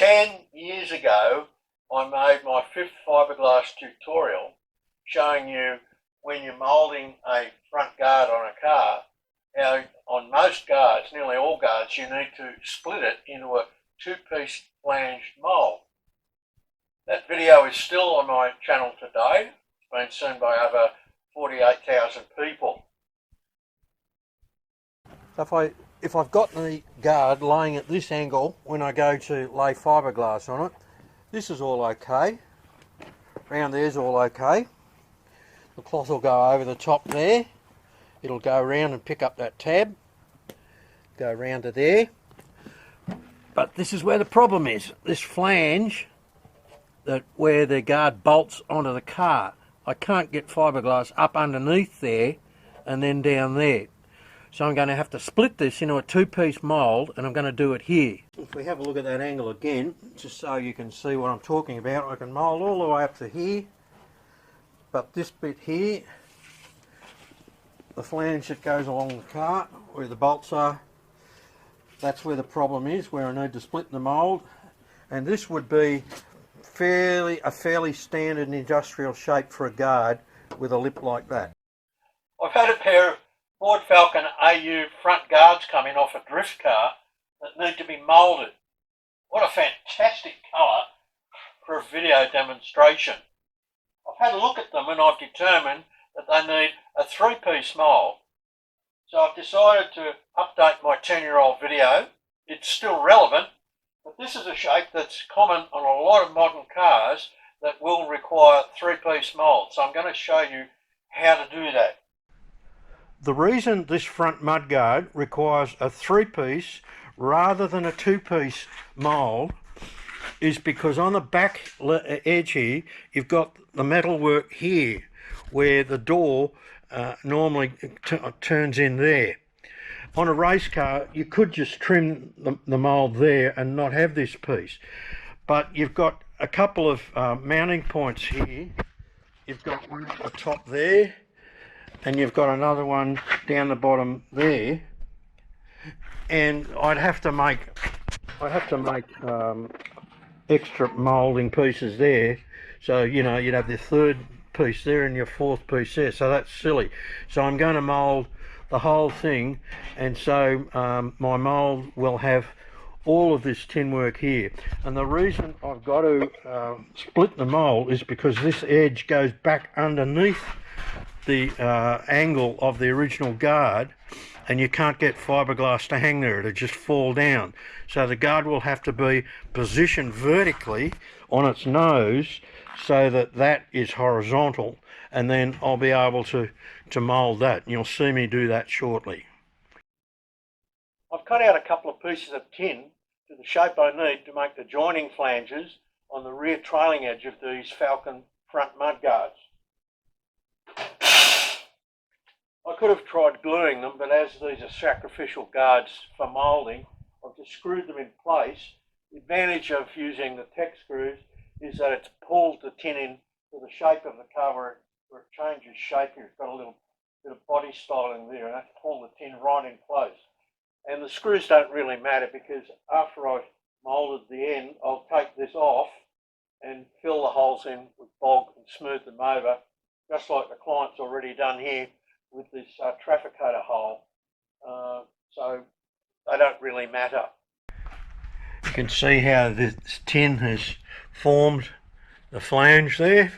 10 years ago, I made my 5th fiberglass tutorial showing you when you're moulding a front guard on a car, how on most guards, nearly all guards, you need to split it into a 2-piece flanged mould. That video is still on my channel today. It's been seen by over 48,000 people. So if I've got the guard laying at this angle when I go to lay fiberglass on it, this is all okay. Round there's all okay. The cloth will go over the top there. It'll go around and pick up that tab. Go round to there. But this is where the problem is. This flange, where the guard bolts onto the car, I can't get fiberglass up underneath there and then down there. So I'm going to have to split this into a 2-piece mould, and I'm going to do it here. If we have a look at that angle again, just so you can see what I'm talking about, I can mould all the way up to here, but this bit here, the flange that goes along the car, where the bolts are, that's where the problem is, where I need to split the mould. And this would be a fairly standard industrial shape for a guard with a lip like that. I've had a pair of Ford Falcon AU front guards come in off a drift car that need to be moulded. What a fantastic colour for a video demonstration. I've had a look at them and I've determined that they need a 3-piece mould. So I've decided to update my 10-year-old video. It's still relevant, but this is a shape that's common on a lot of modern cars that will require 3-piece moulds. So I'm going to show you how to do that. The reason this front mudguard requires a 3-piece rather than a 2-piece mould is because on the back edge here, you've got the metalwork here where the door normally turns in there. On a race car, you could just trim the mould there and not have this piece. But you've got a couple of mounting points here. You've got one at the top there, and you've got another one down the bottom there. And I'd have to make extra moulding pieces there. So, you know, you'd have the 3rd piece there and your 4th piece there. So that's silly. So I'm going to mould the whole thing, and so my mould will have all of this tin work here. And the reason I've got to split the mould is because this edge goes back underneath the angle of the original guard, and you can't get fiberglass to hang there. It'll just fall down. So the guard will have to be positioned vertically on its nose so that that is horizontal, and then I'll be able to mould that, and you'll see me do that shortly. I've cut out a couple of pieces of tin to the shape I need to make the joining flanges on the rear trailing edge of these Falcon front mudguards. I could have tried gluing them, but as these are sacrificial guards for moulding, I've just screwed them in place. The advantage of using the tech screws is that it's pulled the tin in to the shape of the car where it changes shape here. It's got a little bit of body styling there, and that's pulled the tin right in place. And the screws don't really matter because after I've moulded the end, I'll take this off and fill the holes in with bog and smooth them over, just like the client's already done here with this trafficator hole. So they don't really matter. You can see how this tin has formed the flange there.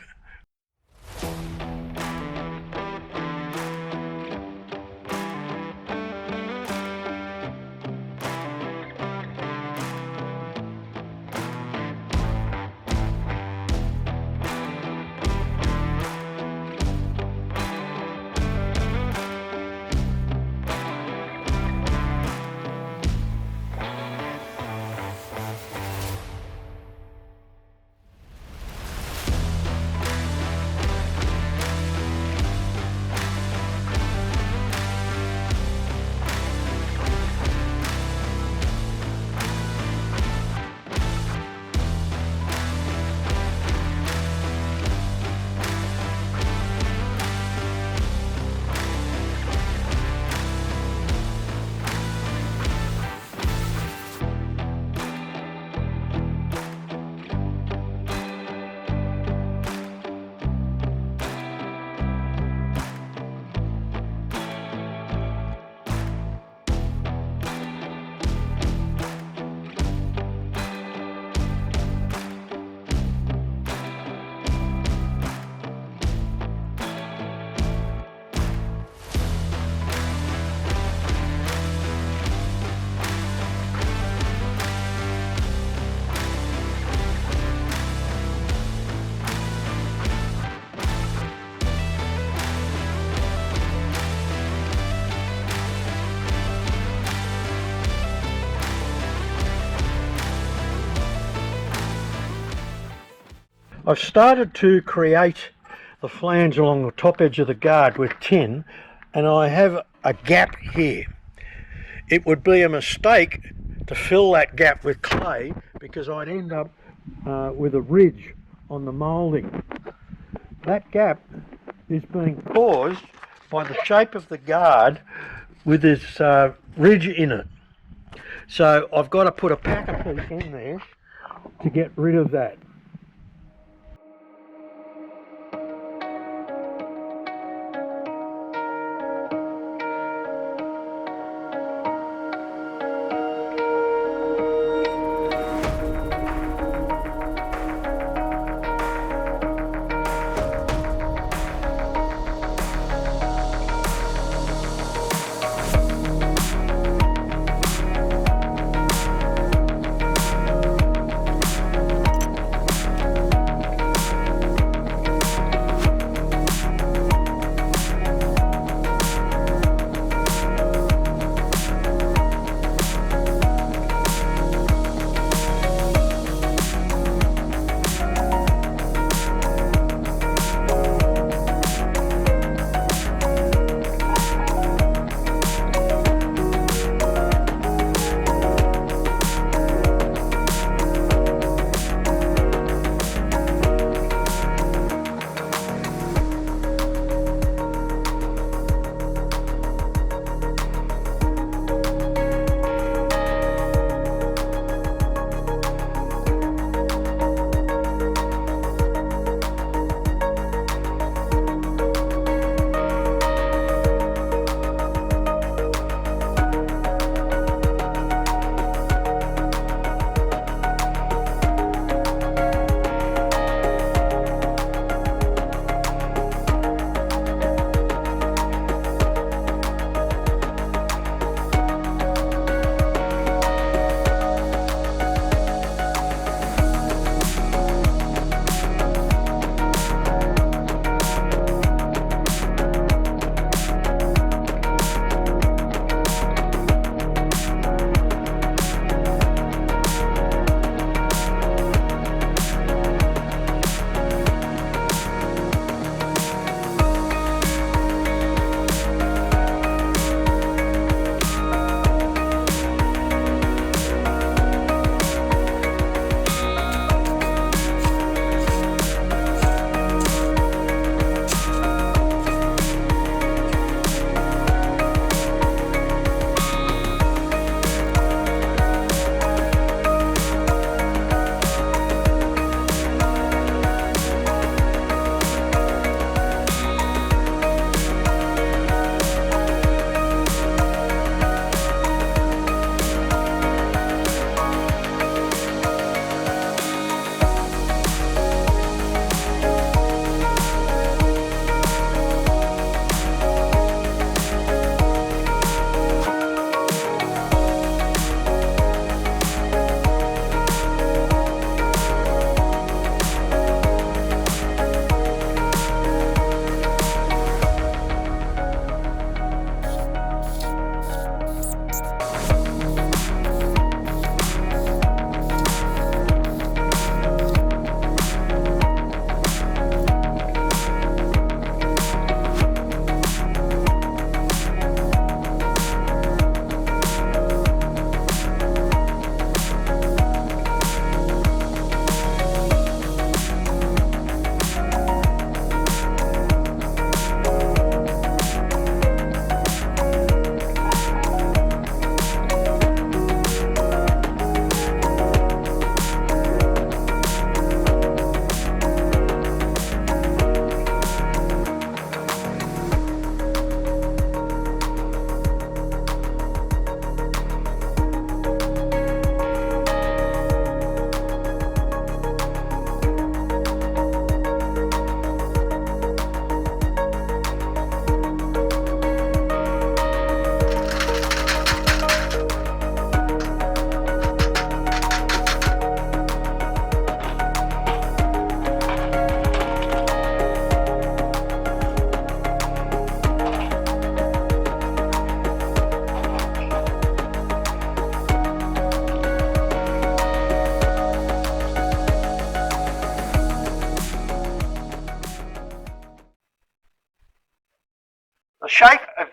I've started to create the flange along the top edge of the guard with tin, and I have a gap here. It would be a mistake to fill that gap with clay because I'd end up with a ridge on the moulding. That gap is being caused by the shape of the guard with this ridge in it. So I've got to put a packer piece in there to get rid of that.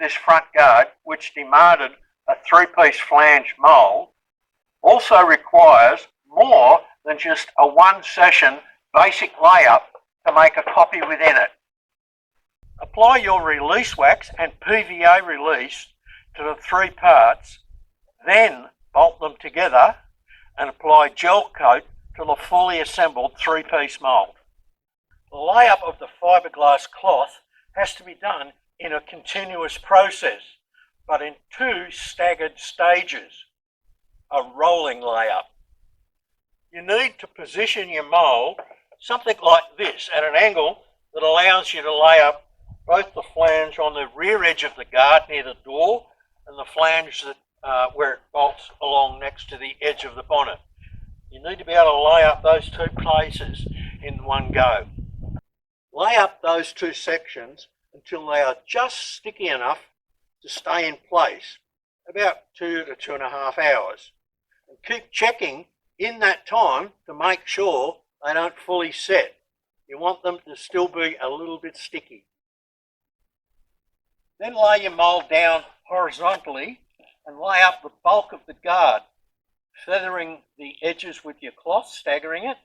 this front guard, which demanded a 3-piece flange mould, also requires more than just a one-session basic layup to make a copy within it. Apply your release wax and PVA release to the 3 parts, then bolt them together and apply gel coat to the fully assembled 3-piece mould. The layup of the fiberglass cloth has to be done in a continuous process, but in 2 staggered stages, a rolling layup. You need to position your mould something like this at an angle that allows you to lay up both the flange on the rear edge of the guard near the door and the flange that, where it bolts along next to the edge of the bonnet. You need to be able to lay up those 2 places in one go. Lay up those 2 sections until they are just sticky enough to stay in place, about 2 to 2.5 hours. And keep checking in that time to make sure they don't fully set. You want them to still be a little bit sticky. Then lay your mould down horizontally and lay up the bulk of the guard, feathering the edges with your cloth, staggering it,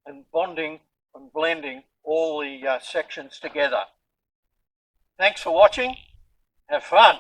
and bonding and blending all the sections together. Thanks for watching. Have fun.